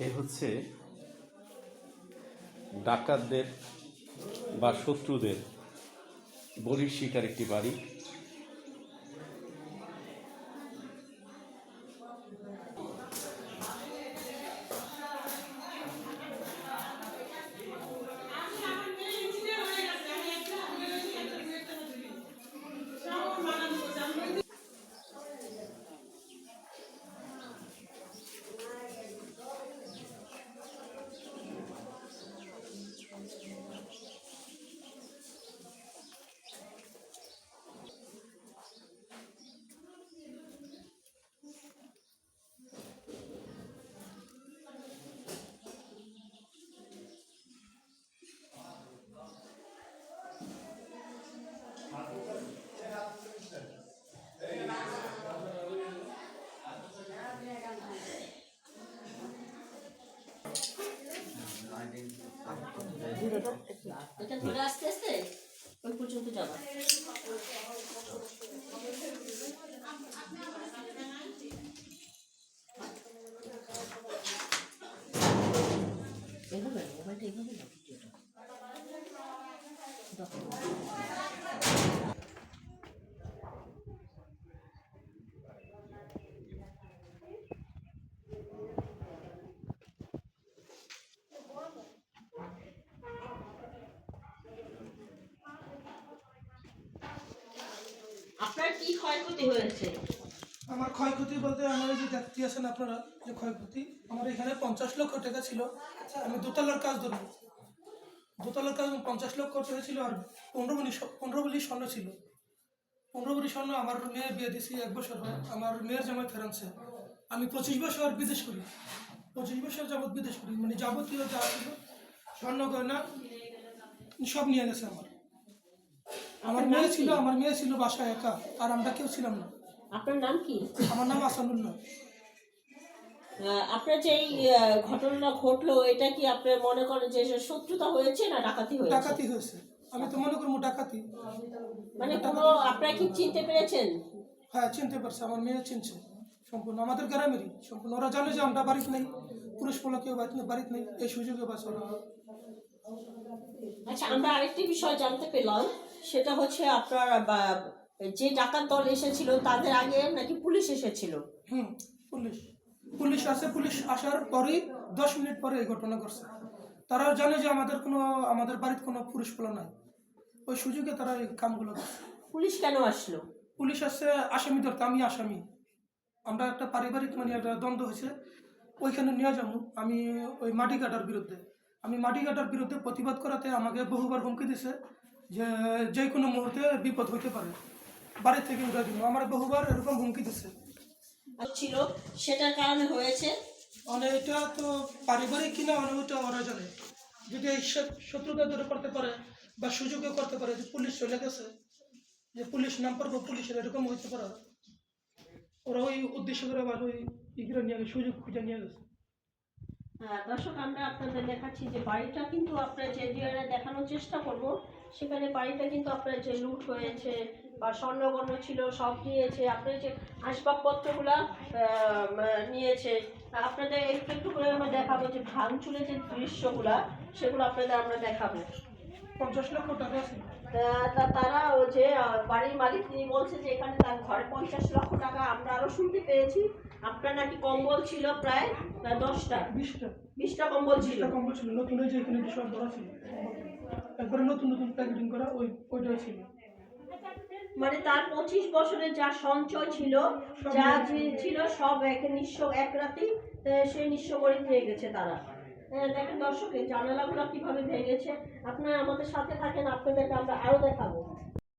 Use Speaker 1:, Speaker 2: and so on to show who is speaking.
Speaker 1: এ হচ্ছে ডাকাতদের বা শত্রুদের বলির শিকার একটি বাড়ি।
Speaker 2: এটা ধরে আস্তে আস্তে ওই পর্যন্ত যাবা। এভাবে মোবাইলটা এভাবে না ভিডিওটা। আপনার কি ক্ষয়ক্ষতি হয়েছে?
Speaker 3: আমার ক্ষয়ক্ষতি বলতে আমার এই যে দেখতে আছেন আপনারা যে ক্ষয়ক্ষতি, আমার এখানে 50 লক্ষ টাকা ছিল। আমি দোতলার কাজ ধরবো, দোতলার কাজ 50 লক্ষ টাকা ছিল। আর 15 ভরি স্বর্ণ ছিল। 15 ভরি স্বর্ণ আমার মেয়ে বিয়ে দিয়েছি 1 বছর হয়। আমার মেয়ের জামাই ফেরানছে। আমি 25 বছর বিদেশ করি, 25 বছর যাবৎ বিদেশ করি। মানে যাবতীয় যা ছিল স্বর্ণ গয়না সব নিয়ে গেছে আমার। আমার মেয়ে ছিল বাসায় একা, আর আমরা কেউ ছিলাম না।
Speaker 2: আপনার নাম কি?
Speaker 3: আমার নাম আসানুল্লাহ।
Speaker 2: আপনার যে এই ঘটনাটা ঘটলো, এটা কি আপনার মনে করেন যে শত্রুতা হয়েছে না ডাকাতি হয়েছে?
Speaker 3: ডাকাতি হয়েছে। আমি তো মনে করবো ডাকাতি।
Speaker 2: মানে কোনো আপনারা কি চিনতে পেরেছেন?
Speaker 3: হ্যাঁ, চিনতে পারছে। আমার মেয়ে চিনছে সম্পূর্ণ, আমাদের গ্রামেরই সম্পূর্ণ। ওরা জানে যে আমরা বাড়িতে নেই, পুরুষ পোলা কেউ বাড়িতে নেই, এই সুযোগে বাস।
Speaker 2: আচ্ছা, আমরা আরেকটি বিষয় জানতে পেলাম, সেটা হচ্ছে আপনার যে ডাকাত দল এসেছিল তাদের আগে নাকি পুলিশ এসেছিল।
Speaker 3: পুলিশ আসে। পুলিশ আসার পরেই 10 মিনিট পরে এই ঘটনা ঘটছে। তারা জানে যে আমাদের বাড়িতে কোনো পুরুষ পোলা নাই, ওই সুযোগে তারা এই কামগুলো করছে।
Speaker 2: পুলিশ কেন আসলো?
Speaker 3: পুলিশ আসছে আসামি ধরতে। আমি আসামি। আমরা একটা পারিবারিক মানে একটা দ্বন্দ্ব হয়েছে, ওইখানে নিয়ে যাবো। আমি ওই মাটি কাটার বিরুদ্ধে প্রতিবাদ করাতে আমাকে বহুবার হুমকি দিছে যে যে কোনো মুহূর্তে বিপদ হইতে পারে, বাড়ি থেকে উঠে দিব। আমার বহুবার এরকম হুমকি দিছে
Speaker 2: ছিল, সেটার কারণে হয়েছে।
Speaker 3: মানে এটা তো পারিবারিক কিনা ওটা ওরা জানে। যদি এই শত্রুতা দূরে করতে পারে বা সুযোগে করতে পারে, যে পুলিশ চলে গেছে, যে পুলিশ নাম পড়বো পুলিশের, এরকম হইতে পারে। ওরা ওই উদ্দেশ্য করে বা ওই ইগরে নিয়ে গেছে, সুযোগ খুঁজে নিয়ে গেছে।
Speaker 2: দর্শক, আমরা আপনাদের দেখাচ্ছি যে বাড়িটা কিন্তু আপনার যে দেখানোর চেষ্টা করব, সেখানে বাড়িটা কিন্তু আপনার যে লুট হয়েছে বা স্বর্ণগণ্য ছিল সব নিয়েছে, আপনার যে আসবাবপত্রগুলা নিয়েছে। আপনাদের একটু করে আমরা দেখাবো যে ভাঙচুরের যে দৃশ্যগুলা, সেগুলো আপনাদের আমরা দেখাবো।
Speaker 3: 50 লক্ষ টাকা আছে।
Speaker 2: তারা যে বাড়ির মালিক, তিনি বলছে যে এখানে তার ঘরে 50 লক্ষ টাকা। আমরা আরো শুনতে পেয়েছি আপনার নাকি কম্বল ছিল প্রায় 10টা 20টা কম্বল ছিল।
Speaker 3: নতুন ওই যে এখানে সব ধরা ছিল, একবারে নতুন প্যাকেটিং করা, ওইটা ছিল।
Speaker 2: মানে তার 25 বছরের যা সঞ্চয় ছিল, যা ছিল সব নিঃস্ব, এক রাতেই সে নিঃস্ব করে দিয়ে গেছে তারা। দেখেন দর্শক, এই জানালাগুলো কিভাবে ভেঙেছে। আপনারা আমাদের সাথে থাকেন, আপনাদেরকে আমরা আরো দেখাবো।